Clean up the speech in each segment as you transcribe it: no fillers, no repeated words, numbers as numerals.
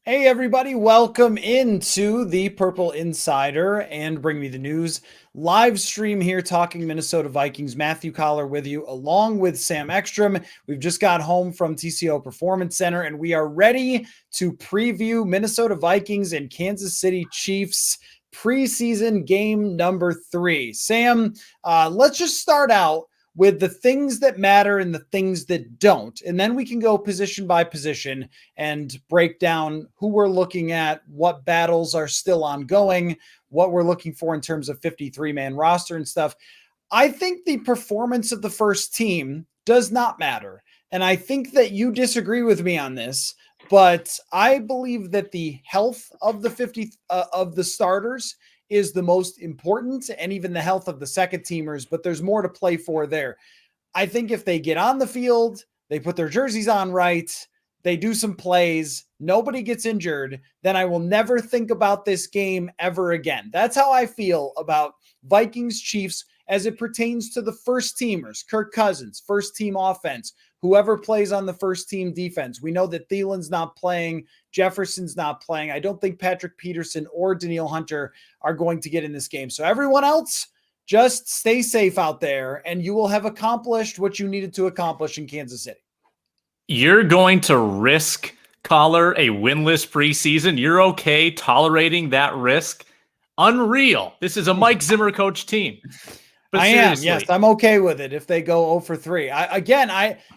Hey, everybody, welcome into the Purple Insider and Bring Me the News live stream here talking Minnesota Vikings. Matthew Coller with you, along with Sam Ekstrom. We've just got home from TCO Performance Center, and we are ready to preview Minnesota Vikings and Kansas City Chiefs preseason game number 3. Sam, let's just start out with the things that matter and the things that don't. And then we can go position by position and break down who we're looking at, what battles are still ongoing, what we're looking for in terms of 53-man roster and stuff. I think the performance of the first team does not matter. And I think that you disagree with me on this, but I believe that the health of the starters is the most important, and even the health of the second teamers, but there's more to play for there. I think if they get on the field, they put their jerseys on right, they do some plays, nobody gets injured, then I will never think about this game ever again. That's how I feel about Vikings-Chiefs as it pertains to the first teamers. Kirk Cousins, first team offense, whoever plays on the first team defense. We know that Thielen's not playing, Jefferson's not playing. I don't think Patrick Peterson or Danielle Hunter are going to get in this game. So everyone else, just stay safe out there, and you will have accomplished what you needed to accomplish in Kansas City. You're going to risk, Coller, a winless preseason? You're okay tolerating that risk? Unreal. This is a Mike Zimmer coach team. But I am, yes, I'm okay with it if they go 0 for 3.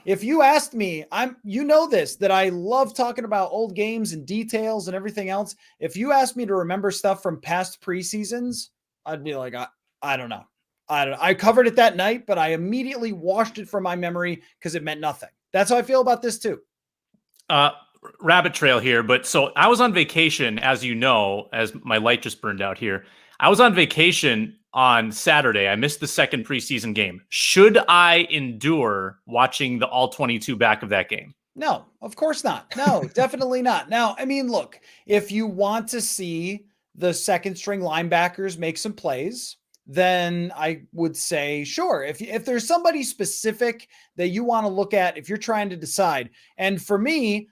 If you asked me, that I love talking about old games and details and everything else. If you asked me to remember stuff from past preseasons, I'd be like, I don't know. I covered it that night, but I immediately washed it from my memory because it meant nothing. That's how I feel about this too. Rabbit trail here, but so I was on vacation, as you know, as my light just burned out here. I was on vacation on Saturday. I missed the second preseason game. Should I endure watching the all-22 back of that game? No, of course not. No, definitely not. Now, I mean, look, if you want to see the second string linebackers make some plays, then I would say, sure. If there's somebody specific that you want to look at, if you're trying to decide. And for me,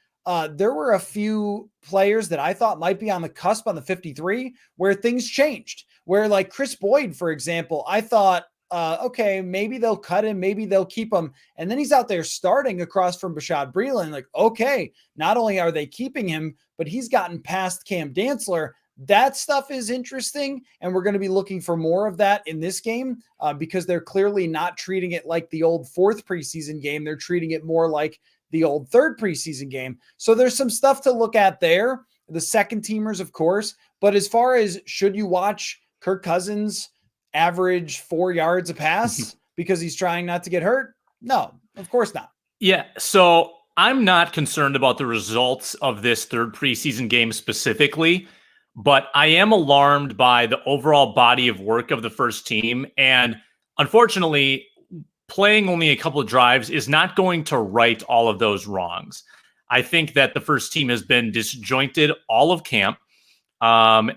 there were a few players that I thought might be on the cusp on the 53 where things changed, where like Chris Boyd, for example, I thought, okay, maybe they'll cut him, maybe they'll keep him. And then he's out there starting across from Bashaud Breeland. Like, okay, not only are they keeping him, but he's gotten past Cam Dantzler. That stuff is interesting, and we're going to be looking for more of that in this game because they're clearly not treating it like the old fourth preseason game. They're treating it more like the old third preseason game. So there's some stuff to look at there. The second teamers, of course. But as far as should you watch Kirk Cousins average 4 yards a pass because he's trying not to get hurt? No, of course not. Yeah, so I'm not concerned about the results of this third preseason game specifically, but I am alarmed by the overall body of work of the first team. And unfortunately, playing only a couple of drives is not going to right all of those wrongs. I think that the first team has been disjointed all of camp.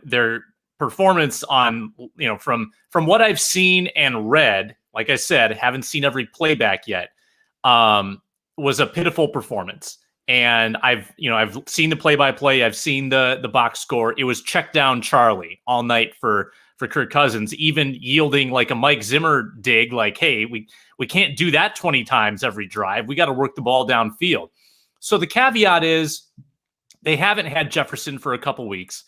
Their performance on, from what I've seen and read, like I said, haven't seen every playback yet, was a pitiful performance. And I've seen the play-by-play. I've seen the box score. It was check down Charlie all night for Kirk Cousins, even yielding like a Mike Zimmer dig, like, hey, we can't do that 20 times every drive. We got to work the ball downfield. So the caveat is they haven't had Jefferson for a couple weeks.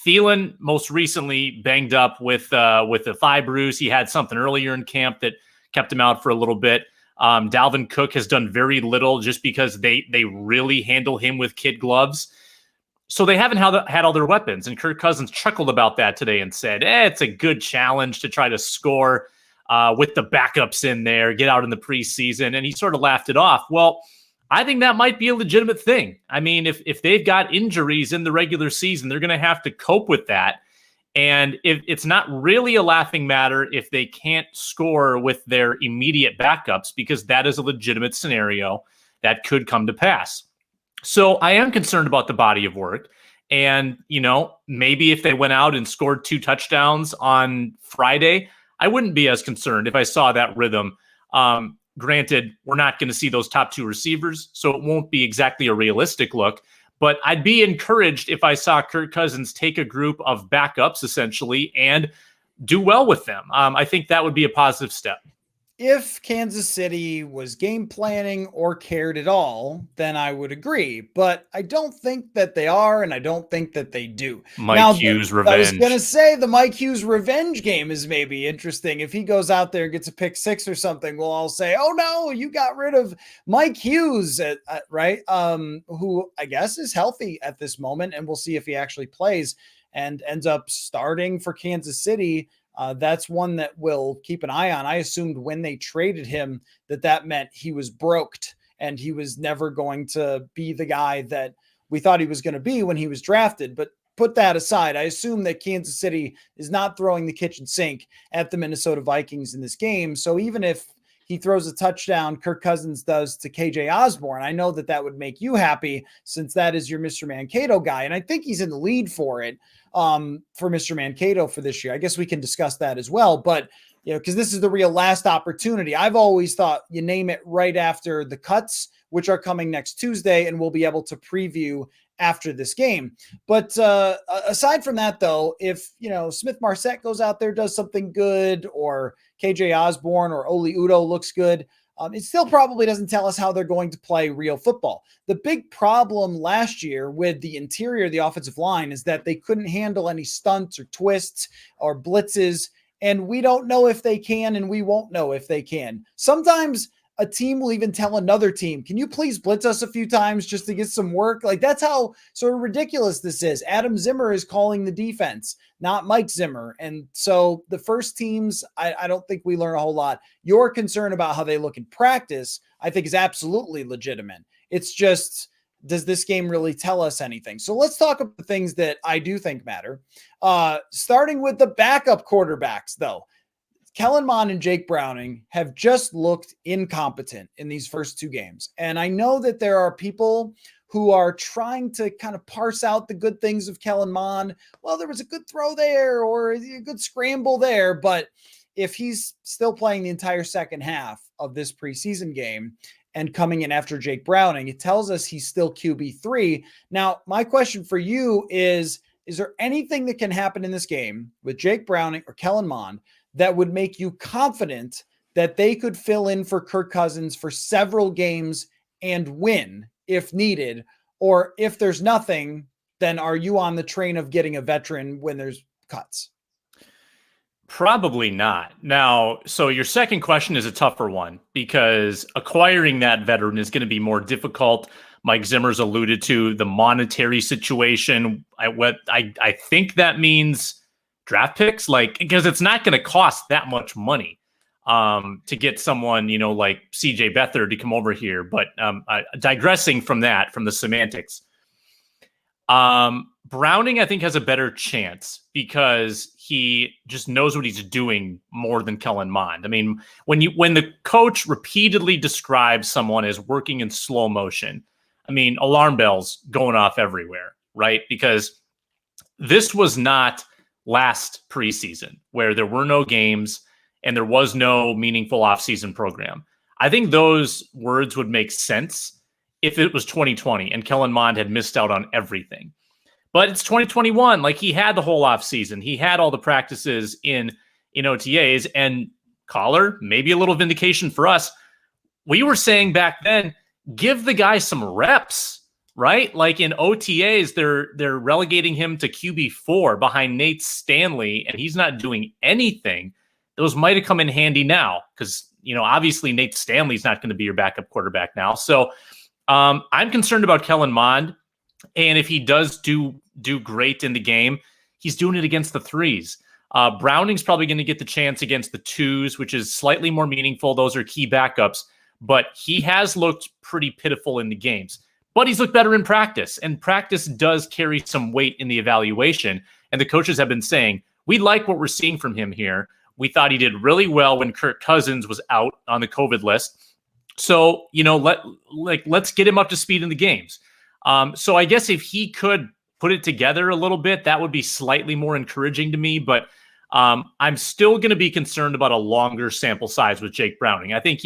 Thielen most recently banged up with the thigh bruise. He had something earlier in camp that kept him out for a little bit. Dalvin Cook has done very little just because they really handle him with kid gloves. So they haven't had all their weapons. And Kirk Cousins chuckled about that today and said, it's a good challenge to try to score with the backups in there, get out in the preseason. And he sort of laughed it off. Well, I think that might be a legitimate thing. I mean, if they've got injuries in the regular season, they're going to have to cope with that. And it's not really a laughing matter if they can't score with their immediate backups, because that is a legitimate scenario that could come to pass. So I am concerned about the body of work. And, maybe if they went out and scored 2 touchdowns on Friday, I wouldn't be as concerned if I saw that rhythm. Granted, we're not going to see those top 2 receivers, so it won't be exactly a realistic look. But I'd be encouraged if I saw Kirk Cousins take a group of backups essentially and do well with them. I think that would be a positive step. If Kansas City was game planning or cared at all, then I would agree. But I don't think that they are, and I don't think that they do. Mike Hughes revenge. I was going to say the Mike Hughes revenge game is maybe interesting. If he goes out there and gets a pick six or something, we'll all say, oh no, you got rid of Mike Hughes, right? Who I guess is healthy at this moment, and we'll see if he actually plays and ends up starting for Kansas City. That's one that we'll keep an eye on. I assumed when they traded him that meant he was broked and he was never going to be the guy that we thought he was going to be when he was drafted. But put that aside, I assume that Kansas City is not throwing the kitchen sink at the Minnesota Vikings in this game. So even if he throws a touchdown, Kirk Cousins does to KJ Osborne, I know that would make you happy since that is your Mr. Mankato guy. And I think he's in the lead for it. For Mr. Mankato for this year. I guess we can discuss that as well, but because this is the real last opportunity. I've always thought you name it right after the cuts, which are coming next Tuesday, and we'll be able to preview after this game. But aside from that, though, if Smith-Marsette goes out there, does something good, or KJ Osborne or Oli Udoh looks good, it still probably doesn't tell us how they're going to play real football. The big problem last year with the interior of the offensive line is that they couldn't handle any stunts or twists or blitzes, and we don't know if they can, and we won't know if they can. Sometimes a team will even tell another team, can you please blitz us a few times just to get some work? Like, that's how sort of ridiculous this is. Adam Zimmer is calling the defense, not Mike Zimmer. And so the first teams, I don't think we learn a whole lot. Your concern about how they look in practice, I think, is absolutely legitimate. It's just, does this game really tell us anything? So let's talk about the things that I do think matter. Starting with the backup quarterbacks, though. Kellen Mond and Jake Browning have just looked incompetent in these first two games. And I know that there are people who are trying to kind of parse out the good things of Kellen Mond. Well, there was a good throw there or a good scramble there. But if he's still playing the entire second half of this preseason game and coming in after Jake Browning, it tells us he's still QB3. Now, my question for you is there anything that can happen in this game with Jake Browning or Kellen Mond that would make you confident that they could fill in for Kirk Cousins for several games and win if needed? Or if there's nothing, then are you on the train of getting a veteran when there's cuts? Probably not. Now, so your second question is a tougher one because acquiring that veteran is going to be more difficult. Mike Zimmer's alluded to the monetary situation. I think that means draft picks, because it's not going to cost that much money to get someone, like CJ Beathard to come over here. But digressing from that, from the semantics, Browning, I think, has a better chance because he just knows what he's doing more than Kellen Mond. I mean, when the coach repeatedly describes someone as working in slow motion, I mean, alarm bells going off everywhere, right? Because this was not last preseason where there were no games and there was no meaningful offseason program. I think those words would make sense if it was 2020 and Kellen Mond had missed out on everything. But it's 2021. Like, he had the whole offseason. He had all the practices in OTAs, and Coller, maybe a little vindication for us. We were saying back then, give the guy some reps. Right? Like in OTAs, they're relegating him to QB4 behind Nate Stanley, and he's not doing anything. Those might have come in handy now because, obviously Nate Stanley's not going to be your backup quarterback now. So I'm concerned about Kellen Mond. And if he does do great in the game, he's doing it against the threes. Browning's probably going to get the chance against the twos, which is slightly more meaningful. Those are key backups, but he has looked pretty pitiful in the games. But he's looked better in practice, and practice does carry some weight in the evaluation. And the coaches have been saying, we like what we're seeing from him here. We thought he did really well when Kirk Cousins was out on the COVID list. So, let's get him up to speed in the games. So I guess if he could put it together a little bit, that would be slightly more encouraging to me. But I'm still going to be concerned about a longer sample size with Jake Browning. I think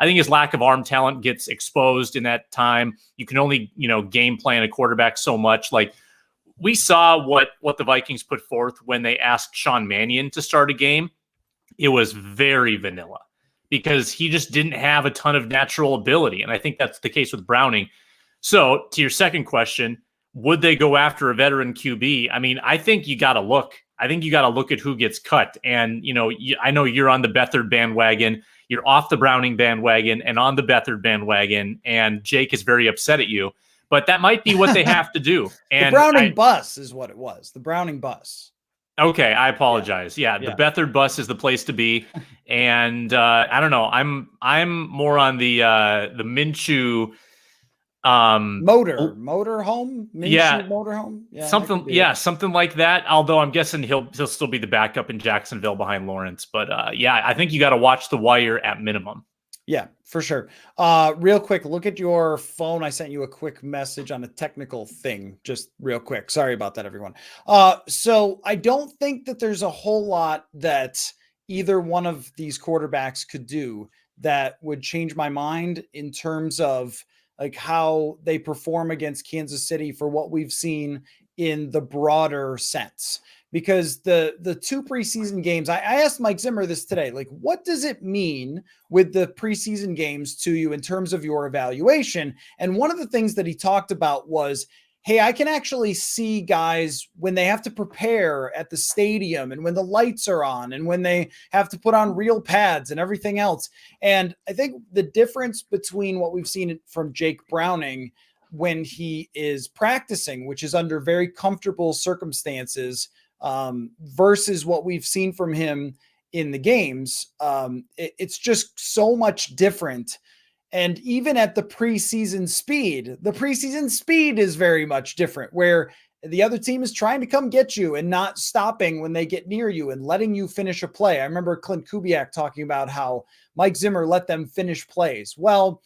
I think his lack of arm talent gets exposed in that time. You can only, game plan a quarterback so much. Like, we saw what the Vikings put forth when they asked Sean Mannion to start a game. It was very vanilla because he just didn't have a ton of natural ability. And I think that's the case with Browning. So to your second question, would they go after a veteran QB? I mean, I think you got to look. I think you got to look at who gets cut. And, I know you're on the Beathard bandwagon. You're off the Browning bandwagon and on the Beathard bandwagon. And Jake is very upset at you. But that might be what they have to do. And the Browning bus is what it was. The Browning bus. Okay, I apologize. Yeah, the Beathard bus is the place to be. And I don't know. I'm more on the Minshew motorhome. Yeah, motorhome. Yeah, something like that. Although I'm guessing he'll still be the backup in Jacksonville behind Lawrence. But I think you got to watch The Wire at minimum. Yeah, for sure. Real quick, look at your phone. I sent you a quick message on a technical thing, just real quick. Sorry about that, everyone. So I don't think that there's a whole lot that either one of these quarterbacks could do that would change my mind in terms of like how they perform against Kansas City for what we've seen in the broader sense. Because the two preseason games, I asked Mike Zimmer this today, like, what does it mean with the preseason games to you in terms of your evaluation? And one of the things that he talked about was, hey, I can actually see guys when they have to prepare at the stadium and when the lights are on and when they have to put on real pads and everything else. And I think the difference between what we've seen from Jake Browning when he is practicing, which is under very comfortable circumstances, versus what we've seen from him in the games. It's just so much different. And even at the preseason speed is very much different, where the other team is trying to come get you and not stopping when they get near you and letting you finish a play. I remember Clint Kubiak talking about how Mike Zimmer let them finish plays. Well,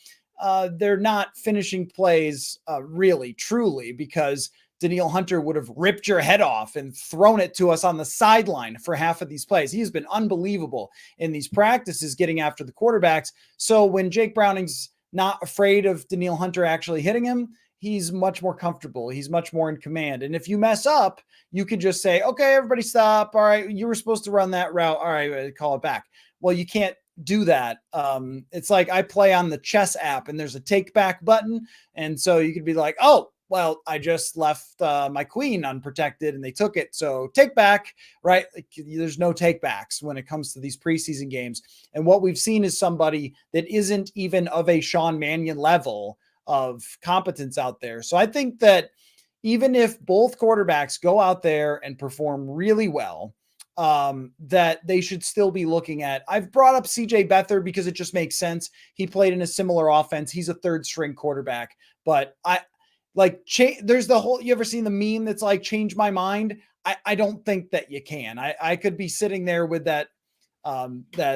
they're not finishing plays really, truly, because Danielle Hunter would have ripped your head off and thrown it to us on the sideline for half of these plays. He's been unbelievable in these practices getting after the quarterbacks. So when Jake Browning's not afraid of Danielle Hunter actually hitting him, he's much more comfortable. He's much more in command. And if you mess up, you could just say, okay, everybody stop. All right, you were supposed to run that route. All right, call it back. Well, you can't do that. It's like I play on the chess app and there's a take back button. And so you could be like, oh, well, I just left my queen unprotected and they took it. So take back, right? Like, there's no take backs when it comes to these preseason games. And what we've seen is somebody that isn't even of a Sean Mannion level of competence out there. So I think that even if both quarterbacks go out there and perform really well, that they should still be looking at. I've brought up CJ Beathard because it just makes sense. He played in a similar offense. He's a third string quarterback, but there's the whole, you ever seen the meme that's like, change my mind? I don't think that you can. I could be sitting there with that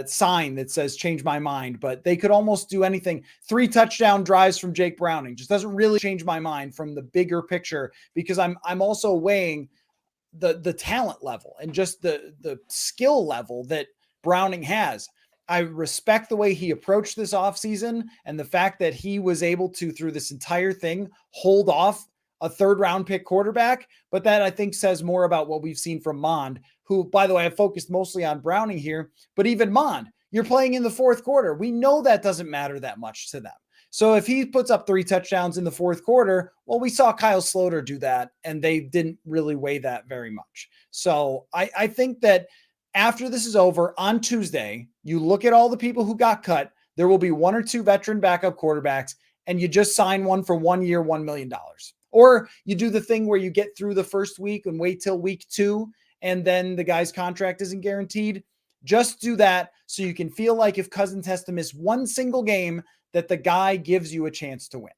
sign that says change my mind, but they could almost do anything. 3 touchdown drives from Jake Browning just doesn't really change my mind from the bigger picture, because I'm also weighing the talent level and just the skill level that Browning has. I respect the way he approached this offseason and the fact that he was able to, through this entire thing, hold off a 3rd round pick quarterback. But that, I think, says more about what we've seen from Mond, who, by the way, I focused mostly on Browning here, but even Mond, you're playing in the 4th quarter. We know that doesn't matter that much to them. So if he puts up 3 touchdowns in the 4th quarter, well, we saw Kyle Sloter do that, and they didn't really weigh that very much. So I think that after this is over on Tuesday, you look at all the people who got cut. There will be 1 or 2 veteran backup quarterbacks, and you just sign one for 1 year, $1 million. Or you do the thing where you get through the first week and wait till week 2, and then the guy's contract isn't guaranteed. Just do that so you can feel like if Cousins has to miss one single game, that the guy gives you a chance to win.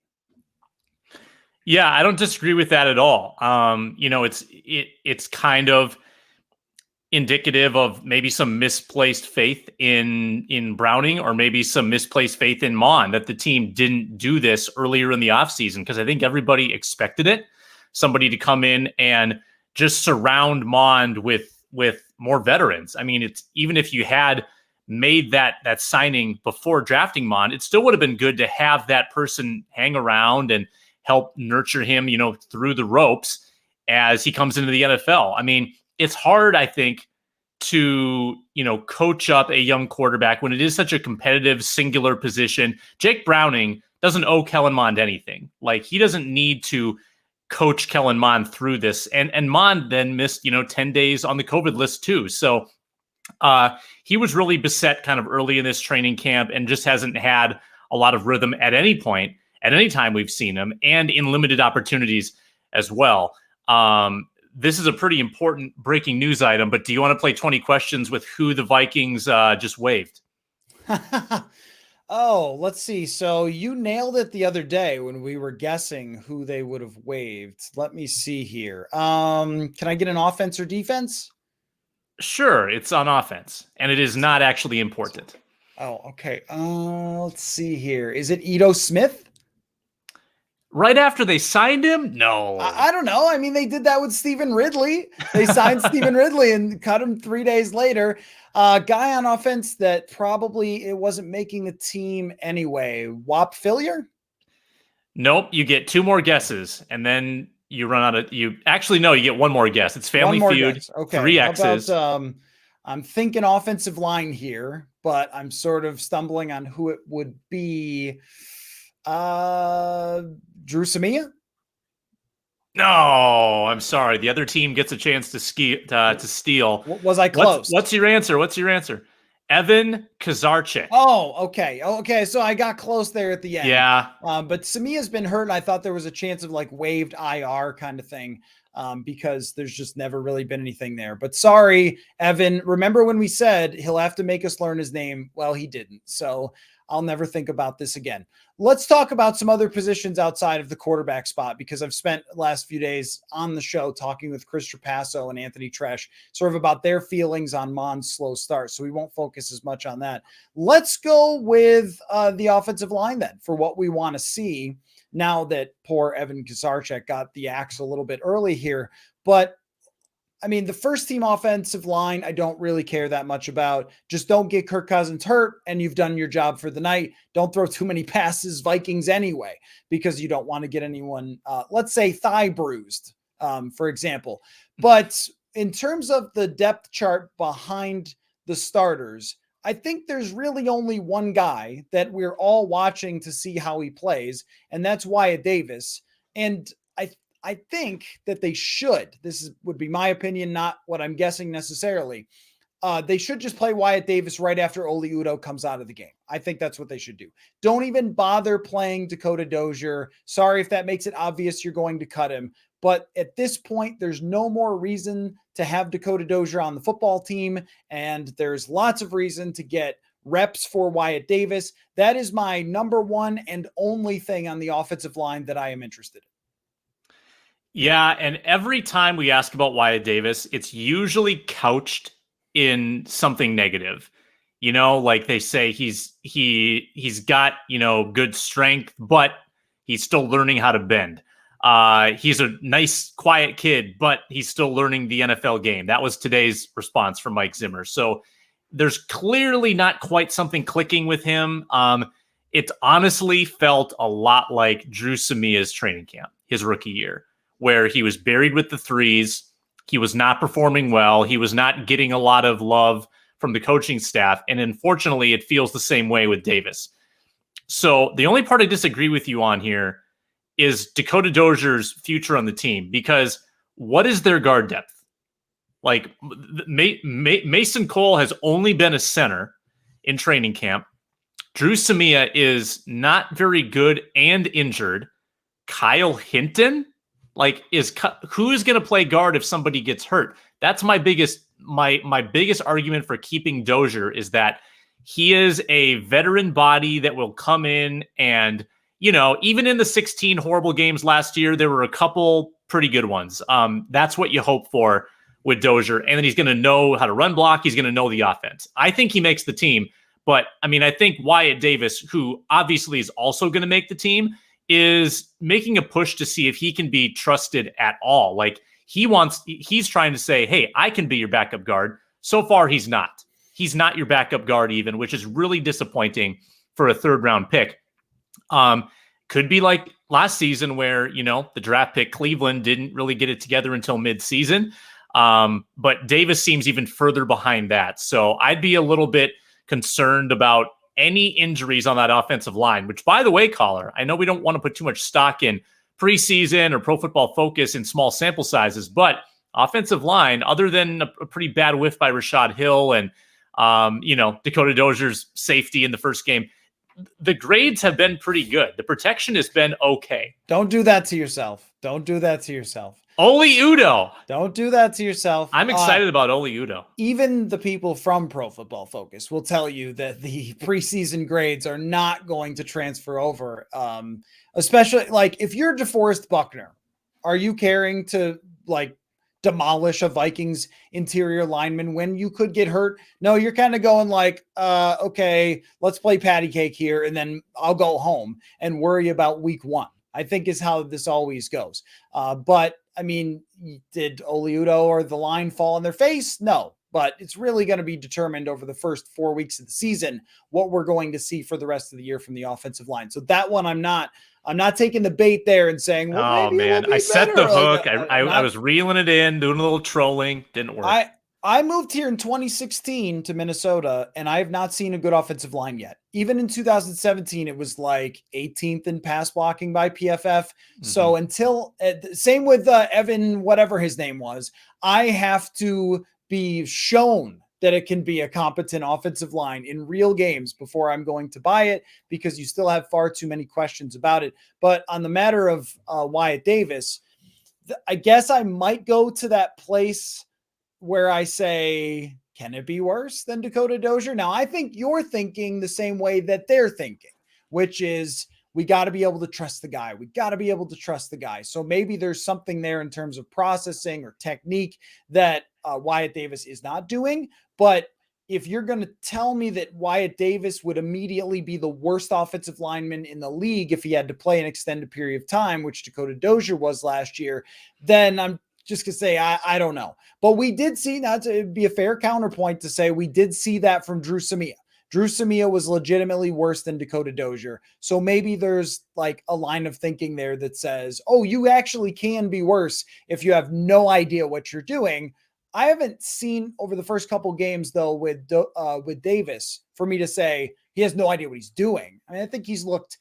Yeah, I don't disagree with that at all. It's kind of indicative of maybe some misplaced faith in Browning, or maybe some misplaced faith in Mond, that the team didn't do this earlier in the offseason, because I think everybody expected it. Somebody to come in and just surround Mond with more veterans. I mean, it's even if you had made that signing before drafting Mond, it still would have been good to have that person hang around and help nurture him, through the ropes as he comes into the NFL. I mean, it's hard, I think, to, coach up a young quarterback when it is such a competitive singular position. Jake Browning doesn't owe Kellen Mond anything. Like, he doesn't need to coach Kellen Mond through this. And Mond then missed, 10 days on the COVID list too. So he was really beset kind of early in this training camp and just hasn't had a lot of rhythm at any point, at any time we've seen him, and in limited opportunities as well. This is a pretty important breaking news item, but do you want to play 20 questions with who the Vikings just waived? Oh, let's see. So you nailed it the other day when we were guessing who they would have waived. Let me see here. Can I get an offense or defense? Sure, it's on offense, and it is not actually important. Oh, okay. Let's see here. Is it Ito Smith? Right after they signed him? No. I don't know. I mean, they did that with Stephen Ridley. They signed Stephen Ridley and cut him 3 days later. Guy on offense that probably it wasn't making the team anyway. Whop Fillier? Nope. You get 2 more guesses, and then you run out of. You get one more guess. It's Family Feud. Guess. Okay. 3 X's. How about, I'm thinking offensive line here, but I'm sort of stumbling on who it would be. Drew Samia? No, I'm sorry. The other team gets a chance to steal. Was I close? What's your answer? Evan Kazarchik. Oh, okay. Okay. So I got close there at the end. Yeah. But Samia's been hurt, and I thought there was a chance of like waived IR kind of thing. Because there's just never really been anything there. But sorry, Evan. Remember when we said he'll have to make us learn his name? Well, he didn't. So I'll never think about this again. Let's talk about some other positions outside of the quarterback spot, because I've spent the last few days on the show talking with Chris Trapasso and Anthony Tresh sort of about their feelings on Mond's slow start. So we won't focus as much on that. Let's go with the offensive line then for what we want to see now that poor Evan Kazarchik got the axe a little bit early here. But I mean, the first team offensive line, I don't really care that much about. Just don't get Kirk Cousins hurt, and you've done your job for the night. Don't throw too many passes, Vikings, anyway, because you don't want to get anyone, let's say, thigh bruised, for example. But in terms of the depth chart behind the starters, I think there's really only one guy that we're all watching to see how he plays, and that's Wyatt Davis. And I think that they should. Would be my opinion, not what I'm guessing necessarily. They should just play Wyatt Davis right after Oli Udoh comes out of the game. I think that's what they should do. Don't even bother playing Dakota Dozier. Sorry if that makes it obvious you're going to cut him. But at this point, there's no more reason to have Dakota Dozier on the football team. And there's lots of reason to get reps for Wyatt Davis. That is my number one and only thing on the offensive line that I am interested in. Yeah, and every time we ask about Wyatt Davis, it's usually couched in something negative. Like they say he's got, good strength, but he's still learning how to bend. He's a nice, quiet kid, but he's still learning the NFL game. That was today's response from Mike Zimmer. So there's clearly not quite something clicking with him. It honestly felt a lot like Drew Samia's training camp, his rookie year, where he was buried with the threes. He was not performing well. He was not getting a lot of love from the coaching staff. And unfortunately, it feels the same way with Davis. So the only part I disagree with you on here is Dakota Dozier's future on the team, because what is their guard depth? Like Mason Cole has only been a center in training camp. Drew Samia is not very good and injured. Kyle Hinton, who is going to play guard if somebody gets hurt? That's my biggest argument for keeping Dozier, is that he is a veteran body that will come in and, even in the 16 horrible games last year, there were a couple pretty good ones. That's what you hope for with Dozier. And then he's going to know how to run block. He's going to know the offense. I think he makes the team. But I think Wyatt Davis, who obviously is also going to make the team, is making a push to see if he can be trusted at all. Like he's trying to say, hey, I can be your backup guard. So far, he's not. he's not your backup guard even, which is really disappointing for a third-round pick. Could be like last season where, the draft pick Cleveland didn't really get it together until mid-season. But Davis seems even further behind that. So I'd be a little bit concerned about any injuries on that offensive line, which, by the way, Coller, I know we don't want to put too much stock in preseason or Pro Football Focus in small sample sizes, but offensive line, other than a pretty bad whiff by Rashad Hill and, Dakota Dozier's safety in the first game, the grades have been pretty good. The protection has been okay. Don't do that to yourself. Don't do that to yourself. Oli Udoh. Don't do that to yourself. I'm excited about Oli Udoh. Even the people from Pro Football Focus will tell you that the preseason grades are not going to transfer over. Especially like if you're DeForest Buckner, are you caring to demolish a Vikings interior lineman when you could get hurt? No, you're kind of going okay, let's play patty cake here, and then I'll go home and worry about week one, I think is how this always goes. But I mean, did Oli Udoh or the line fall on their face? No, but it's really going to be determined over the first 4 weeks of the season what we're going to see for the rest of the year from the offensive line. So that one, I'm not taking the bait there and saying, well, oh man, I set the hook. I was reeling it in, doing a little trolling. Didn't work. I moved here in 2016 to Minnesota, and I have not seen a good offensive line yet. Even in 2017, it was 18th in pass blocking by PFF. Mm-hmm. So until same with Evan, whatever his name was, I have to be shown that it can be a competent offensive line in real games before I'm going to buy it, because you still have far too many questions about it. But on the matter of Wyatt Davis, I guess I might go to that place where I say, can it be worse than Dakota Dozier? Now, I think you're thinking the same way that they're thinking, which is we got to be able to trust the guy. We got to be able to trust the guy. So maybe there's something there in terms of processing or technique that Wyatt Davis is not doing. But if you're going to tell me that Wyatt Davis would immediately be the worst offensive lineman in the league if he had to play an extended period of time, which Dakota Dozier was last year, then I'm just to say, I don't know. But we did see, not to be a fair counterpoint to say, we did see that from Drew Samia. Drew Samia was legitimately worse than Dakota Dozier. So maybe there's a line of thinking there that says, oh, you actually can be worse if you have no idea what you're doing. I haven't seen over the first couple games, though, with Davis for me to say he has no idea what he's doing. I mean, I think he's looked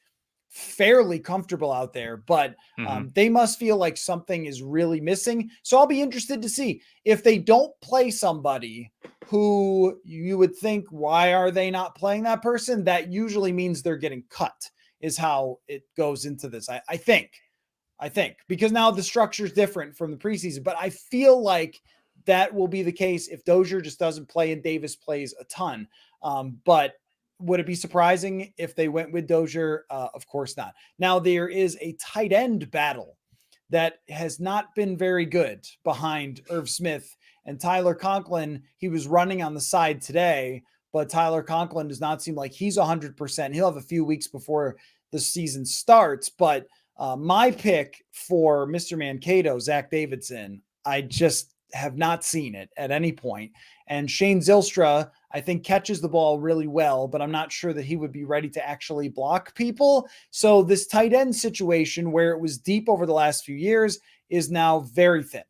fairly comfortable out there, but they must feel like something is really missing. So I'll be interested to see if they don't play somebody who you would think, why are they not playing that person? That usually means they're getting cut, is how it goes into this. I think, because now the structure is different from the preseason, but I feel like that will be the case if Dozier just doesn't play and Davis plays a ton. But would it be surprising if they went with Dozier? Of course not. Now, there is a tight end battle that has not been very good behind Irv Smith and Tyler Conklin. He was running on the side today, but Tyler Conklin does not seem like he's 100%. He'll have a few weeks before the season starts. But my pick for Mr. Mankato, Zach Davidson, I just have not seen it at any point. And Shane Zylstra, I think, catches the ball really well, but I'm not sure that he would be ready to actually block people. So this tight end situation, where it was deep over the last few years, is now very thin.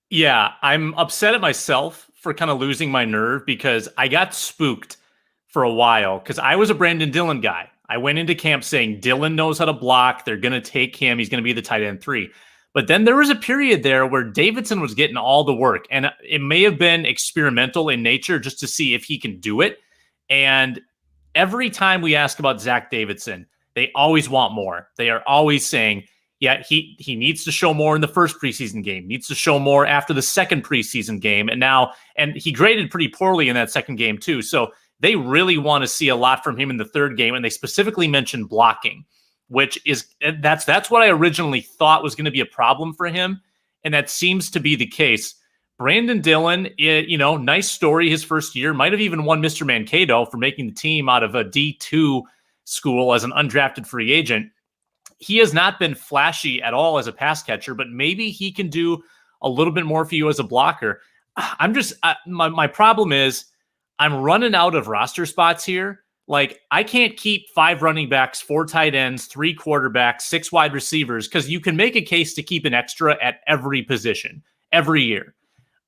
Yeah, I'm upset at myself for kind of losing my nerve, because I got spooked for a while because I was a Brandon Dillon guy. I went into camp saying Dillon knows how to block. They're going to take him. He's going to be the tight end 3. But then there was a period there where Davidson was getting all the work, and it may have been experimental in nature just to see if he can do it. And every time we ask about Zach Davidson, they always want more. They are always saying, yeah, he needs to show more in the first preseason game, needs to show more after the second preseason game. And he graded pretty poorly in that second game too. So they really want to see a lot from him in the third game. And they specifically mentioned blocking, which is that's what I originally thought was going to be a problem for him. And that seems to be the case. Brandon Dillon, nice story. His first year might have even won Mr. Mankato for making the team out of a D2 school as an undrafted free agent. He has not been flashy at all as a pass catcher, but maybe he can do a little bit more for you as a blocker. My problem is I'm running out of roster spots here. Like, I can't keep 5 running backs, 4 tight ends, 3 quarterbacks, 6 wide receivers, because you can make a case to keep an extra at every position every year.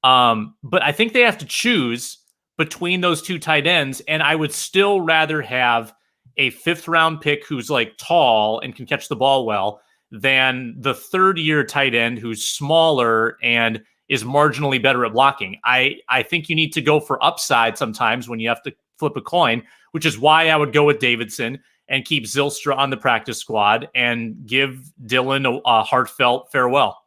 But I think they have to choose between those 2 tight ends, and I would still rather have a 5th round pick who's like tall and can catch the ball well than the 3rd-year tight end who's smaller and is marginally better at blocking. I think you need to go for upside sometimes when you have to flip a coin, which is why I would go with Davidson and keep Zylstra on the practice squad and give Dylan a heartfelt farewell.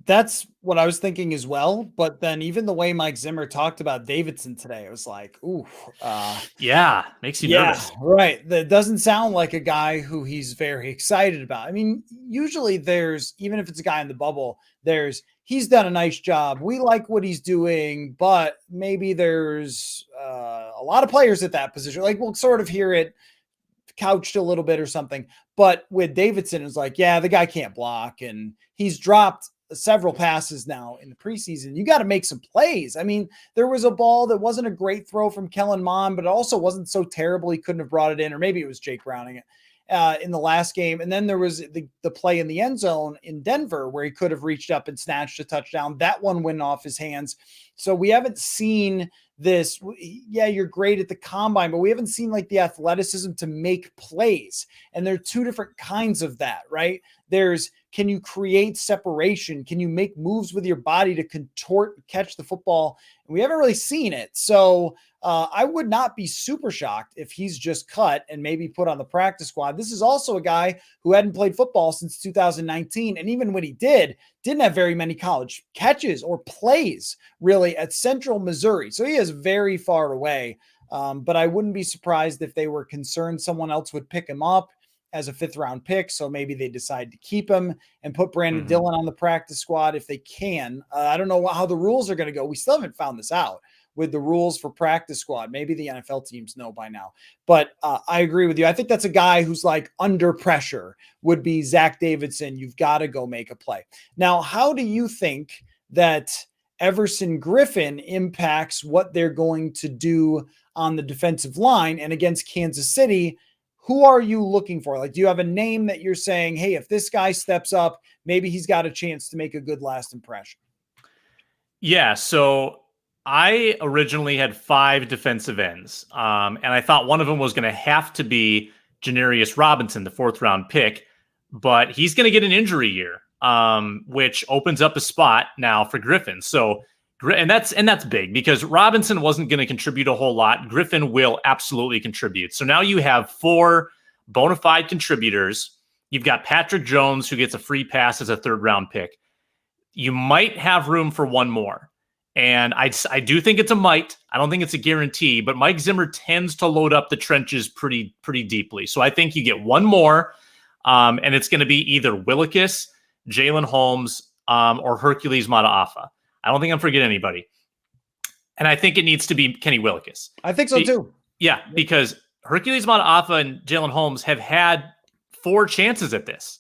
That's what I was thinking as well. But then even the way Mike Zimmer talked about Davidson today, it was like, ooh. Yeah, makes you nervous. Right. That doesn't sound like a guy who he's very excited about. I mean, usually there's, even if it's a guy in the bubble, he's done a nice job. We like what he's doing, but maybe there's a lot of players at that position. Like, we'll sort of hear it couched a little bit or something. But with Davidson, it's like, yeah, the guy can't block, and he's dropped several passes now in the preseason. You got to make some plays. I mean, there was a ball that wasn't a great throw from Kellen Mond, but it also wasn't so terrible he couldn't have brought it in, or maybe it was Jake Browning in the last game. And then there was the play in the end zone in Denver where he could have reached up and snatched a touchdown. That one went off his hands. So we haven't seen this. Yeah, you're great at the combine, but we haven't seen like the athleticism to make plays. And there are 2 different kinds of that, right? Can you create separation? Can you make moves with your body to contort, catch the football? And we haven't really seen it. So I would not be super shocked if he's just cut and maybe put on the practice squad. This is also a guy who hadn't played football since 2019. And even when he didn't have very many college catches or plays really at Central Missouri. So he is very far away. But I wouldn't be surprised if they were concerned someone else would pick him up as a 5th round pick. So maybe they decide to keep him and put Brandon Dillon on the practice squad if they can. I don't know how the rules are going to go. We still haven't found this out with the rules for practice squad. Maybe the NFL teams know by now, but I agree with you. I think that's a guy who's like under pressure would be Zach Davidson. You've got to go make a play. Now, how do you think that Everson Griffin impacts what they're going to do on the defensive line and against Kansas City? Who are you looking for? Like, do you have a name that you're saying, hey, if this guy steps up, maybe he's got a chance to make a good last impression? Yeah. So I originally had 5 defensive ends. And I thought one of them was going to have to be Janarius Robinson, the 4th round pick, but he's going to get an injury year, which opens up a spot now for Griffin. So, and that's big because Robinson wasn't going to contribute a whole lot. Griffin will absolutely contribute. So now you have 4 bona fide contributors. You've got Patrick Jones, who gets a free pass as a 3rd round pick. You might have room for one more. And I do think it's a might. I don't think it's a guarantee, but Mike Zimmer tends to load up the trenches pretty deeply. So I think you get one more, and it's going to be either Willis, Jalen Holmes, or Hercules Mataafa. I don't think I'm forgetting anybody. And I think it needs to be Kenny Willis. I think so too. Yeah, because Hercules Mataafa and Jalen Holmes have had 4 chances at this,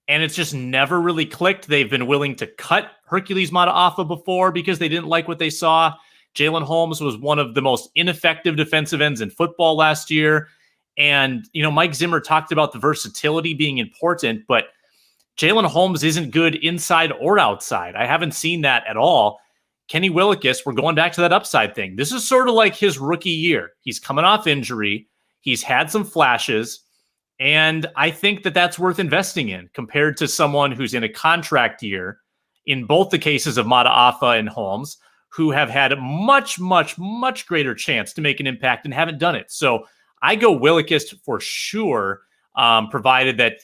and it's just never really clicked. They've been willing to cut Hercules Mataafa before because they didn't like what they saw. Jalen Holmes was one of the most ineffective defensive ends in football last year. And, Mike Zimmer talked about the versatility being important, but Jalen Holmes isn't good inside or outside. I haven't seen that at all. Kenny Willis, we're going back to that upside thing. This is sort of like his rookie year. He's coming off injury. He's had some flashes. And I think that that's worth investing in compared to someone who's in a contract year, in both the cases of Mataafa and Holmes, who have had a much, much, much greater chance to make an impact and haven't done it. So I go Willis for sure, provided that,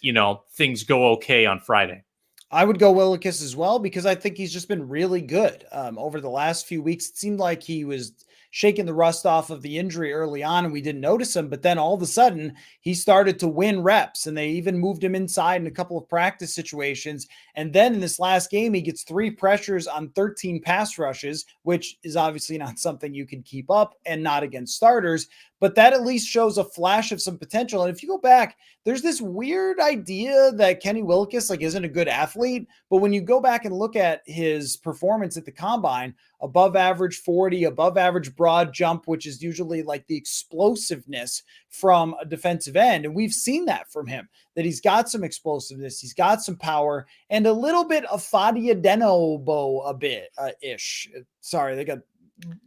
things go okay on Friday. I would go Willis as well because I think he's just been really good over the last few weeks. It seemed like he was shaking the rust off of the injury early on and we didn't notice him, but then all of a sudden he started to win reps and they even moved him inside in a couple of practice situations. And then in this last game, he gets 3 pressures on 13 pass rushes, which is obviously not something you can keep up and not against starters, but that at least shows a flash of some potential. And if you go back, there's this weird idea that Kenny Willekes isn't a good athlete, but when you go back and look at his performance at the combine, above average 40, above average broad jump, which is usually like the explosiveness from a defensive end. And we've seen that from him, that he's got some explosiveness, he's got some power, and a little bit of Fadia Denobo ish. Sorry, they got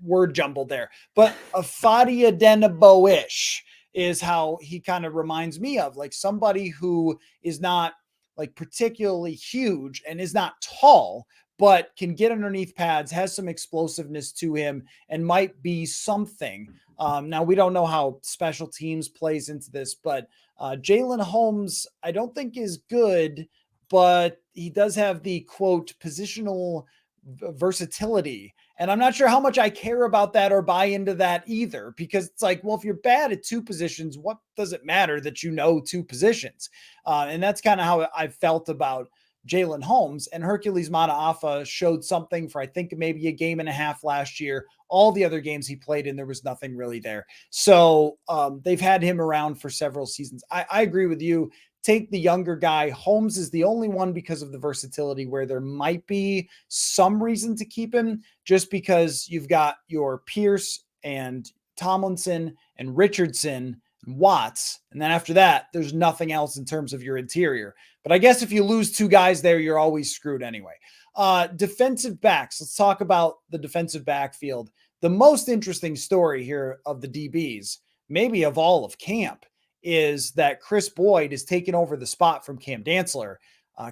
word jumbled there, but a Fadia Denobo-ish is how he kind of reminds me of, like somebody who is not like particularly huge and is not tall, but can get underneath pads, has some explosiveness to him, and might be something. Now, we don't know how special teams plays into this, but Jalen Holmes, I don't think is good, but he does have the quote positional versatility. And I'm not sure how much I care about that or buy into that either, because it's like, well, if you're bad at two positions, what does it matter that you know two positions? And that's kind of how I felt about Jalen Holmes. And Hercules Mataafa showed something for, I think, maybe a game and a half last year. All the other games he played in, there was nothing really there. So they've had him around for several seasons. I agree with you. Take the younger guy. Holmes is the only one because of the versatility where there might be some reason to keep him, just because you've got your Pierce and Tomlinson and Richardson and Watts. And then after that, there's nothing else in terms of your interior. But I guess if you lose two guys there, you're always screwed anyway. Defensive backs. Let's talk about the defensive backfield. The most interesting story here of the DBs, maybe of all of camp, is that Chris Boyd is taking over the spot from Cam Dantzler.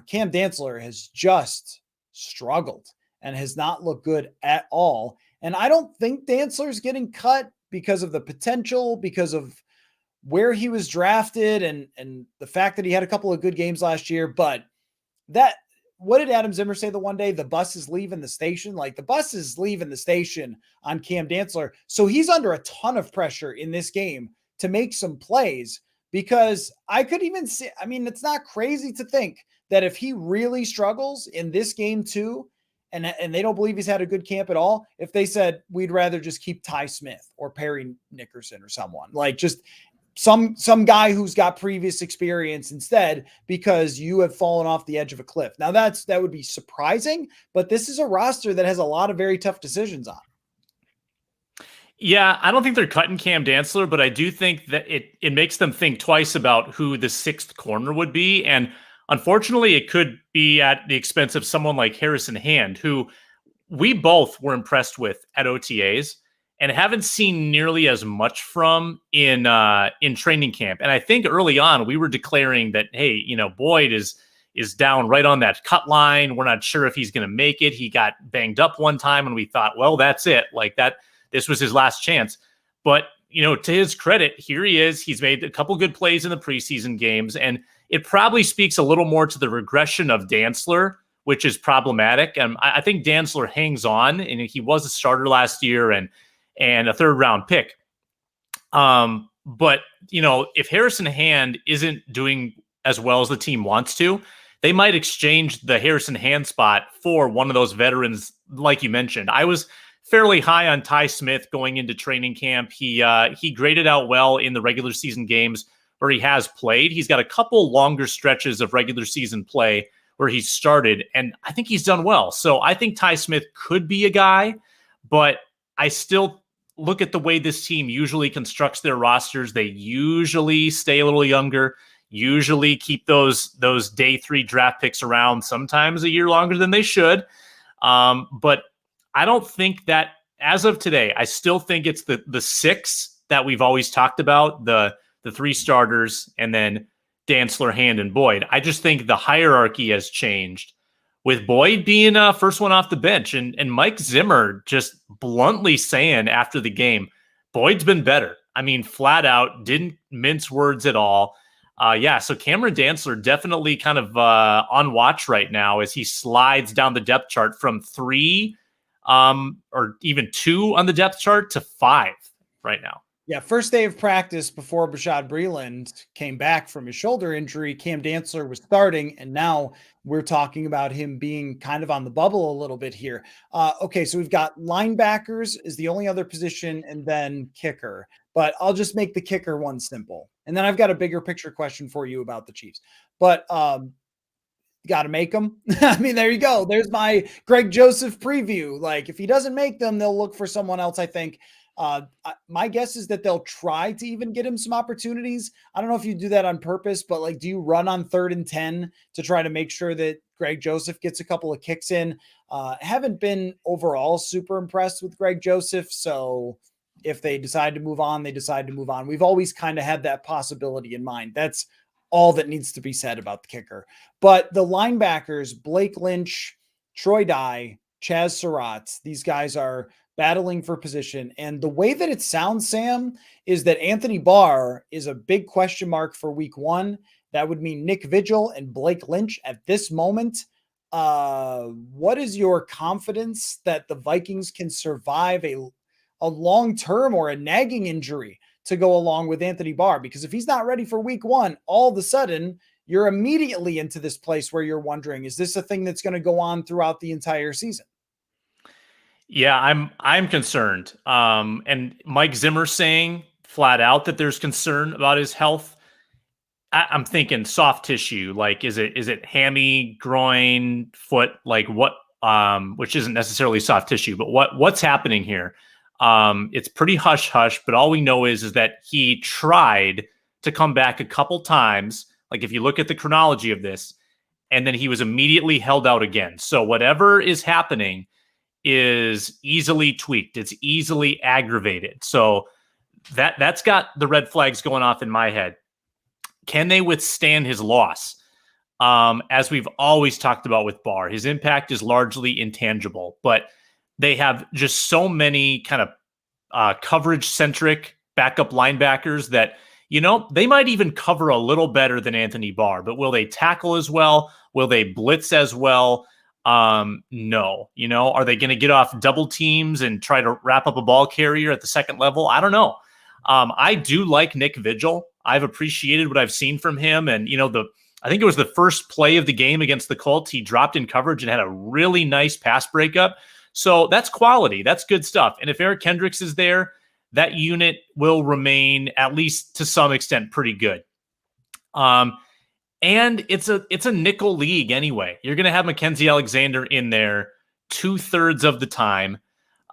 Cam Dantzler has just struggled and has not looked good at all. And I don't think Dantzler's getting cut because of the potential, because of where he was drafted and the fact that he had a couple of good games last year. But what did Adam Zimmer say the one day? The bus is leaving the station. Like, the bus is leaving the station on Cam Dantzler. So he's under a ton of pressure in this game to make some plays, because I could even see, I mean, it's not crazy to think that if he really struggles in this game too, and they don't believe he's had a good camp at all, if they said, we'd rather just keep Ty Smith or Perry Nickerson or someone, like just some guy who's got previous experience instead, because you have fallen off the edge of a cliff. Now that would be surprising, but this is a roster that has a lot of very tough decisions on. Yeah, I don't think they're cutting Cam Dantzler, but I do think that it makes them think twice about who the sixth corner would be. And unfortunately, it could be at the expense of someone like Harrison Hand, who we both were impressed with at OTAs and haven't seen nearly as much from in training camp. And I think early on we were declaring that, hey, Boyd is down right on that cut line. We're not sure if he's going to make it. He got banged up one time and we thought, well, that's it. Like that. This was his last chance. But, to his credit, here he is. He's made a couple good plays in the preseason games, and it probably speaks a little more to the regression of Dantzler, which is problematic. And I think Dantzler hangs on, and he was a starter last year and a third-round pick. But, if Harrison Hand isn't doing as well as the team wants to, they might exchange the Harrison Hand spot for one of those veterans, like you mentioned. I was fairly high on Ty Smith going into training camp. He graded out well in the regular season games where he has played. He's got a couple longer stretches of regular season play where he's started, and I think he's done well. So I think Ty Smith could be a guy, but I still look at the way this team usually constructs their rosters. They usually stay a little younger, usually keep those day 3 draft picks around, sometimes a year longer than they should. But I don't think that, as of today, I still think it's the 6 that we've always talked about, the 3 starters, and then Dantzler, Hand, and Boyd. I just think the hierarchy has changed, with Boyd being first one off the bench, and Mike Zimmer just bluntly saying after the game, Boyd's been better. I mean, flat out, didn't mince words at all. So Cameron Dantzler definitely kind of on watch right now as he slides down the depth chart from 3 or even 2 on the depth chart to 5 right now. Yeah, first day of practice before Bashaud Breeland came back from his shoulder injury, Cam Dantzler was starting, and now we're talking about him being kind of on the bubble a little bit here. Okay, so we've got linebackers is the only other position, and then kicker. but I'll just make the kicker one simple. And then I've got a bigger picture question for you about the Chiefs. But got to make them. I mean, there you go. There's my Greg Joseph preview. Like, if he doesn't make them, they'll look for someone else, I think. My guess is that they'll try to even get him some opportunities. I don't know if you do that on purpose, but like, do you run on 3rd and 10 to try to make sure that Greg Joseph gets a couple of kicks in? Haven't been overall super impressed with Greg Joseph. So if they decide to move on, they decide to move on. We've always kind of had that possibility in mind. That's all that needs to be said about the kicker. But the linebackers, Blake Lynch, Troy Dye, Chaz Surratt, these guys are battling for position. And the way that it sounds, Sam, is that Anthony Barr is a big question mark for week 1. That would mean Nick Vigil and Blake Lynch at this moment. What is your confidence that the Vikings can survive a long-term or a nagging injury to go along with Anthony Barr? Because if he's not ready for week 1, all of a sudden you're immediately into this place where you're wondering, is this a thing that's going to go on throughout the entire season? Yeah, I'm concerned. And Mike Zimmer saying flat out that there's concern about his health. I'm thinking soft tissue. Like, is it hammy, groin, foot? Like what? Which isn't necessarily soft tissue, but what's happening here? It's pretty hush hush. But all we know is that he tried to come back a couple times. Like, if you look at the chronology of this, and then he was immediately held out again. So whatever is happening is easily tweaked. It's easily aggravated. So that's got the red flags going off in my head. Can they withstand his loss? As we've always talked about with Barr, his impact is largely intangible, but they have just so many kind of coverage-centric backup linebackers that, they might even cover a little better than Anthony Barr, but will they tackle as well? Will they blitz as well? No. Are they going to get off double teams and try to wrap up a ball carrier at the second level? I don't know. I do like Nick Vigil. I've appreciated what I've seen from him. And, I think it was the first play of the game against the Colts. He dropped in coverage and had a really nice pass breakup. So that's quality. That's good stuff. And if Eric Kendricks is there, that unit will remain, at least to some extent, pretty good. And it's a nickel league anyway. You're going to have Mackenzie Alexander in there 2/3 of the time.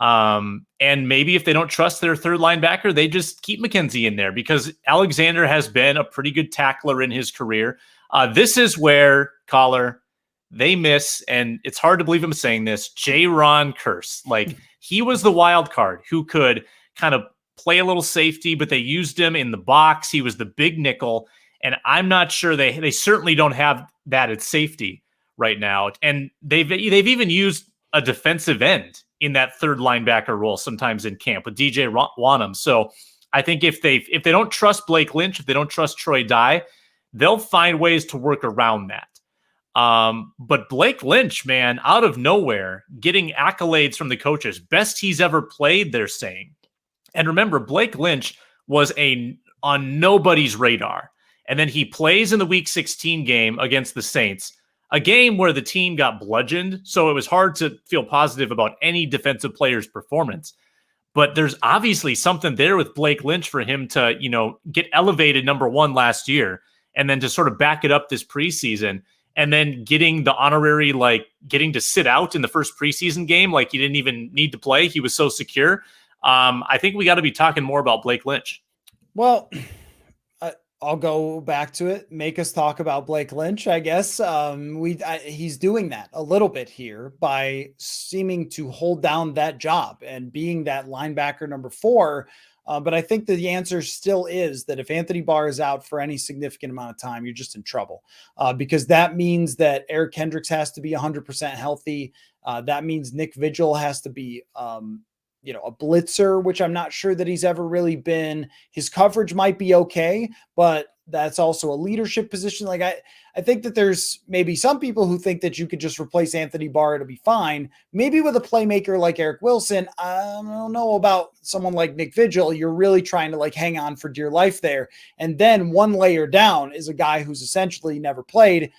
And maybe if they don't trust their third linebacker, they just keep Mackenzie in there because Alexander has been a pretty good tackler in his career. This is where, Coller, they miss, and it's hard to believe I'm saying this, J-Ron Curse. Like, he was the wild card who could kind of play a little safety, but they used him in the box. He was the big nickel. And I'm not sure they certainly don't have that at safety right now. And they've even used a defensive end in that third linebacker role sometimes in camp with DJ Wanham. So I think if they don't trust Blake Lynch, if they don't trust Troy Dye, they'll find ways to work around that. But Blake Lynch, man, out of nowhere, getting accolades from the coaches, best he's ever played, they're saying. And remember, Blake Lynch was on nobody's radar. And then he plays in the Week 16 game against the Saints, a game where the team got bludgeoned. So it was hard to feel positive about any defensive player's performance. But there's obviously something there with Blake Lynch for him to, get elevated number 1 last year and then to sort of back it up this preseason and then getting the honorary, getting to sit out in the first preseason game. Like, he didn't even need to play. He was so secure. I think we got to be talking more about Blake Lynch. Well, I'll go back to it. Make us talk about Blake Lynch, I guess. He's doing that a little bit here by seeming to hold down that job and being that linebacker number 4. But I think that the answer still is that if Anthony Barr is out for any significant amount of time, you're just in trouble because that means that Eric Kendricks has to be 100% healthy. That means Nick Vigil has to be a blitzer, which I'm not sure that he's ever really been. His coverage might be okay, but that's also a leadership position. Like, I think that there's maybe some people who think that you could just replace Anthony Barr to be fine. Maybe with a playmaker like Eric Wilson. I don't know about someone like Nick Vigil. You're really trying to hang on for dear life there. And then one layer down is a guy who's essentially never played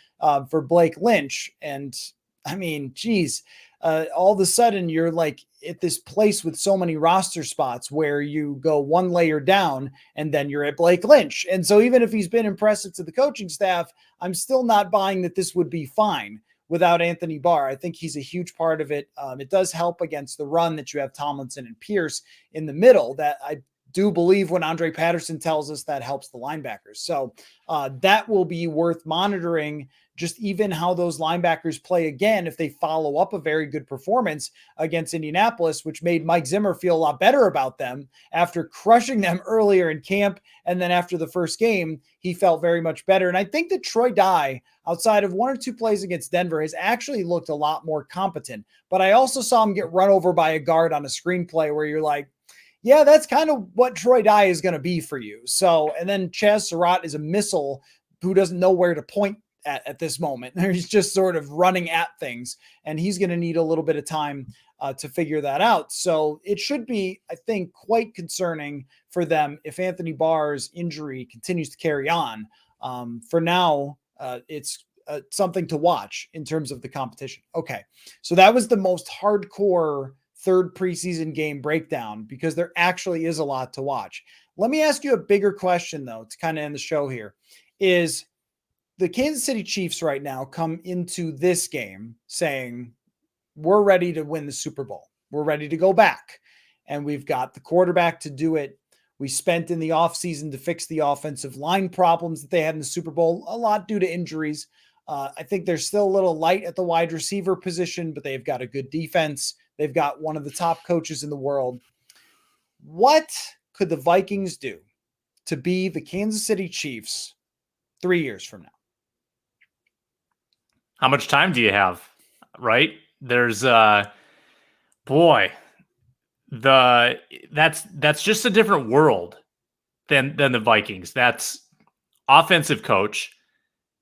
for Blake Lynch. And I mean, geez, all of a sudden you're like at this place with so many roster spots where you go one layer down and then you're at Blake Lynch. And so even if he's been impressive to the coaching staff, I'm still not buying that this would be fine without Anthony Barr. I think he's a huge part of it. It does help against the run that you have Tomlinson and Pierce in the middle. That I do believe when Andre Patterson tells us that helps the linebackers. So that will be worth monitoring, just even how those linebackers play again if they follow up a very good performance against Indianapolis, which made Mike Zimmer feel a lot better about them after crushing them earlier in camp. And then after the first game, he felt very much better. And I think that Troy Dye, outside of one or two plays against Denver, has actually looked a lot more competent. But I also saw him get run over by a guard on a screenplay where you're like, yeah, that's kind of what Troy Dye is going to be for you. So, and then Chaz Surratt is a missile who doesn't know where to point at this moment. He's just sort of running at things, and he's going to need a little bit of time to figure that out. So it should be, I think, quite concerning for them if Anthony Barr's injury continues to carry on. For now, it's something to watch in terms of the competition. Okay, so that was the most hardcore third preseason game breakdown because there actually is a lot to watch. Let me ask you a bigger question, though, to kind of end the show here. Is the Kansas City Chiefs right now come into this game saying, we're ready to win the Super Bowl. We're ready to go back. And we've got the quarterback to do it. We spent in the offseason to fix the offensive line problems that they had in the Super Bowl, a lot due to injuries. I think they're still a little light at the wide receiver position, but they've got a good defense. They've got one of the top coaches in the world. What could the Vikings do to be the Kansas City Chiefs 3 years from now? How much time do you have? Right? There's that's just a different world than the Vikings. That's offensive coach.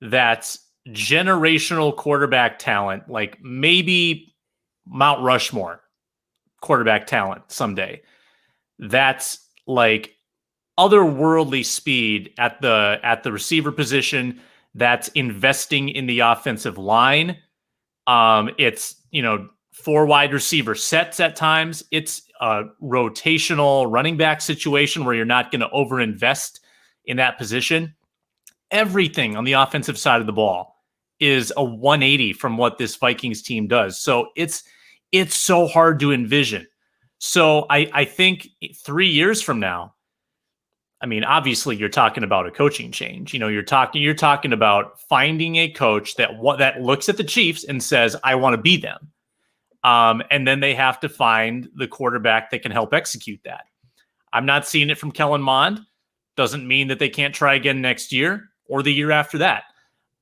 That's generational quarterback talent, like maybe Mount Rushmore quarterback talent someday. That's like otherworldly speed at the receiver position. That's investing in the offensive line. It's, 4 wide receiver sets at times. It's a rotational running back situation where you're not going to overinvest in that position. Everything on the offensive side of the ball is a 180 from what this Vikings team does. So it's so hard to envision. So I think 3 years from now, I mean, obviously you're talking about a coaching change. You're talking about finding a coach that looks at the Chiefs and says, I want to be them. And then they have to find the quarterback that can help execute that. I'm not seeing it from Kellen Mond. Doesn't mean that they can't try again next year or the year after that.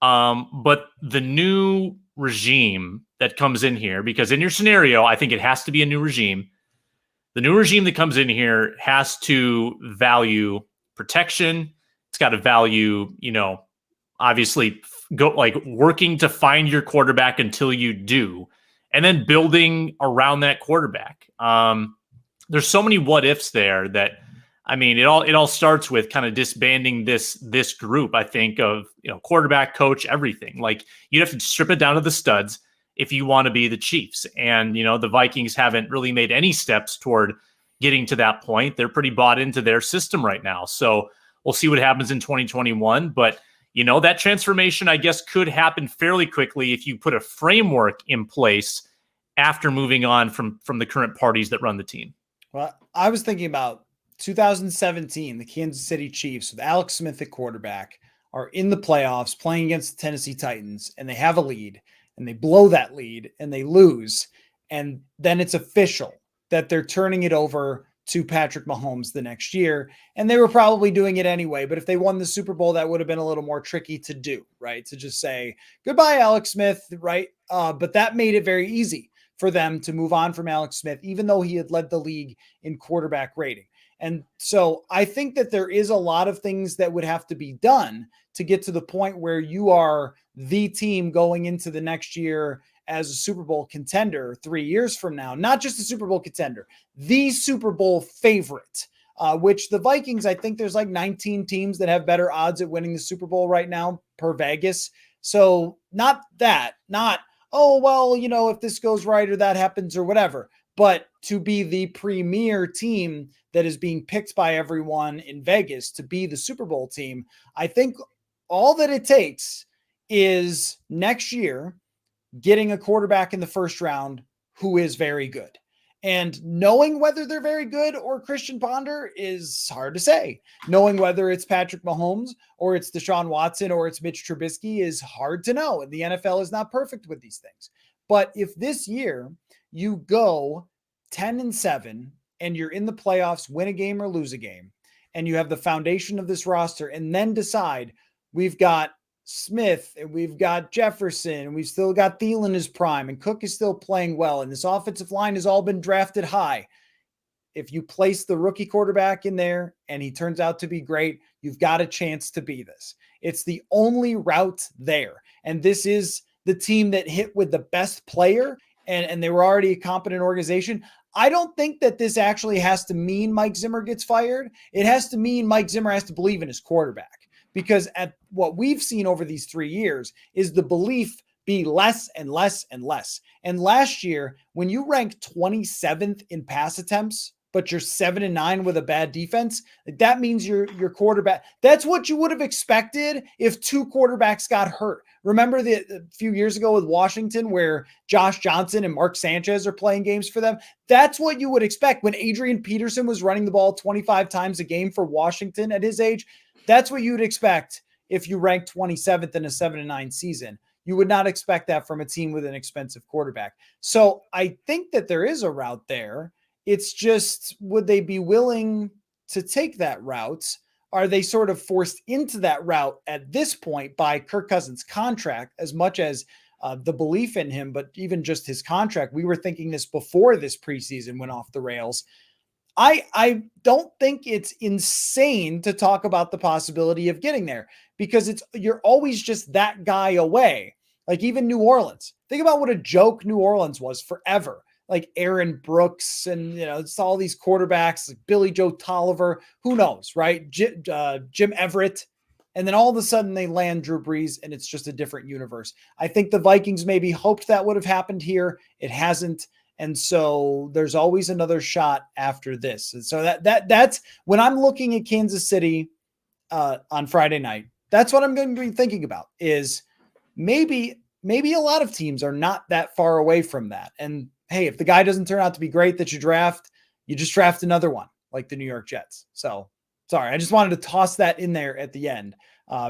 But the new regime that comes in here, because in your scenario, I think it has to be a new regime. The new regime that comes in here has to value protection. It's got to value, obviously go like working to find your quarterback until you do, and then building around that quarterback. There's so many what ifs there that, I mean, it all starts with kind of disbanding this group, I think, of, quarterback, coach, everything. Like, you'd have to strip it down to the studs if you want to be the Chiefs. And, the Vikings haven't really made any steps toward getting to that point. They're pretty bought into their system right now. So we'll see what happens in 2021. But, that transformation, I guess, could happen fairly quickly if you put a framework in place after moving on from the current parties that run the team. Well, I was thinking about 2017, the Kansas City Chiefs with Alex Smith at quarterback are in the playoffs playing against the Tennessee Titans, and they have a lead, and they blow that lead, and they lose. And then it's official that they're turning it over to Patrick Mahomes the next year. And they were probably doing it anyway. But if they won the Super Bowl, that would have been a little more tricky to do, right? To just say, goodbye, Alex Smith, right? But that made it very easy for them to move on from Alex Smith, even though he had led the league in quarterback rating. And so I think that there is a lot of things that would have to be done to get to the point where you are the team going into the next year as a Super Bowl contender 3 years from now. Not just a Super Bowl contender, the Super Bowl favorite, which the Vikings, I think there's like 19 teams that have better odds at winning the Super Bowl right now per Vegas. So not oh, well, if this goes right or that happens or whatever. But to be the premier team that is being picked by everyone in Vegas to be the Super Bowl team, I think all that it takes is next year getting a quarterback in the first round who is very good. And knowing whether they're very good or Christian Ponder is hard to say. Knowing whether it's Patrick Mahomes or it's Deshaun Watson or it's Mitch Trubisky is hard to know. And the NFL is not perfect with these things. But if this year you go 10-7 and you're in the playoffs, win a game or lose a game, and you have the foundation of this roster, and then decide we've got Smith and we've got Jefferson and we've still got Thielen in his prime and Cook is still playing well and this offensive line has all been drafted high. If you place the rookie quarterback in there and he turns out to be great, you've got a chance to be this. It's the only route there. And this is the team that hit with the best player and they were already a competent organization. I don't think that this actually has to mean Mike Zimmer gets fired. It has to mean Mike Zimmer has to believe in his quarterback. Because at what we've seen over these 3 years is the belief be less and less and less. And last year, when you rank 27th in pass attempts, but you're 7-9 with a bad defense, that means your quarterback. That's what you would have expected if 2 quarterbacks got hurt. Remember a few years ago with Washington where Josh Johnson and Mark Sanchez are playing games for them? That's what you would expect when Adrian Peterson was running the ball 25 times a game for Washington at his age. That's what you'd expect if you rank 27th in a 7-9 season. You would not expect that from a team with an expensive quarterback. So I think that there is a route there. It's just, would they be willing to take that route? Are they sort of forced into that route at this point by Kirk Cousins' contract as much as the belief in him, but even just his contract? We were thinking this before this preseason went off the rails. I don't think it's insane to talk about the possibility of getting there because you're always just that guy away. Like even New Orleans. Think about what a joke New Orleans was forever. Like Aaron Brooks and it's all these quarterbacks like Billy Joe Tolliver. Who knows, right? Jim Everett. And then all of a sudden they land Drew Brees and it's just a different universe. I think the Vikings maybe hoped that would have happened here. It hasn't. And so there's always another shot after this. And so that's when I'm looking at Kansas City on Friday night, that's what I'm going to be thinking about is maybe a lot of teams are not that far away from that. And hey, if the guy doesn't turn out to be great that you just draft another one like the New York Jets. So sorry, I just wanted to toss that in there at the end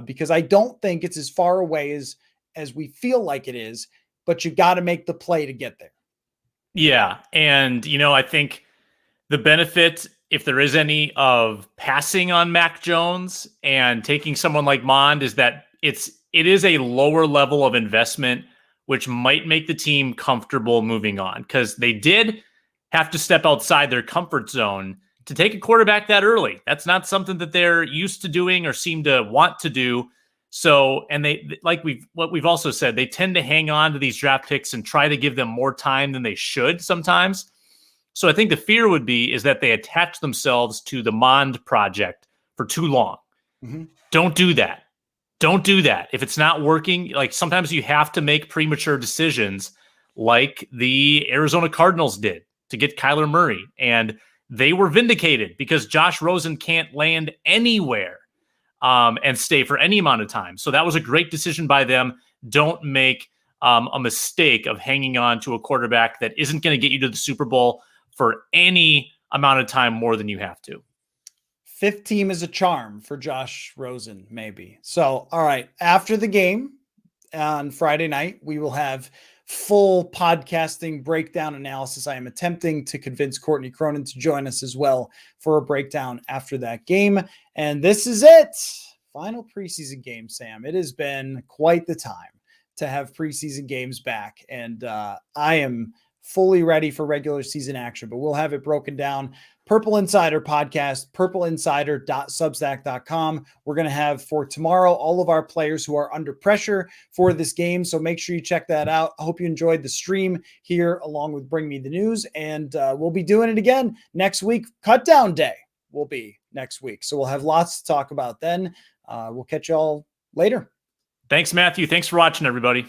because I don't think it's as far away as we feel like it is, but you got to make the play to get there. Yeah. And, I think the benefit, if there is any, of passing on Mac Jones and taking someone like Mond is that it is a lower level of investment, which might make the team comfortable moving on because they did have to step outside their comfort zone to take a quarterback that early. That's not something that they're used to doing or seem to want to do. So, and what we've also said, they tend to hang on to these draft picks and try to give them more time than they should sometimes. So I think the fear would be is that they attach themselves to the Mond project for too long. Mm-hmm. Don't do that. Don't do that. If it's not working, like sometimes you have to make premature decisions like the Arizona Cardinals did to get Kyler Murray. And they were vindicated because Josh Rosen can't land anywhere. And stay for any amount of time. So that was a great decision by them. Don't make a mistake of hanging on to a quarterback that isn't going to get you to the Super Bowl for any amount of time more than you have to. 5th team is a charm for Josh Rosen, maybe. So, all right. After the game on Friday night, we will have full podcasting breakdown analysis. I am attempting to convince Courtney Cronin to join us as well for a breakdown after that game. And this is it. Final preseason game, Sam. It has been quite the time to have preseason games back. And I am fully ready for regular season action, but we'll have it broken down. Purple Insider podcast, purpleinsider.substack.com. We're going to have for tomorrow all of our players who are under pressure for this game. So make sure you check that out. I hope you enjoyed the stream here along with Bring Me the News. And we'll be doing it again next week. Cut down day will be next week. So we'll have lots to talk about then. We'll catch y'all later. Thanks, Matthew. Thanks for watching, everybody.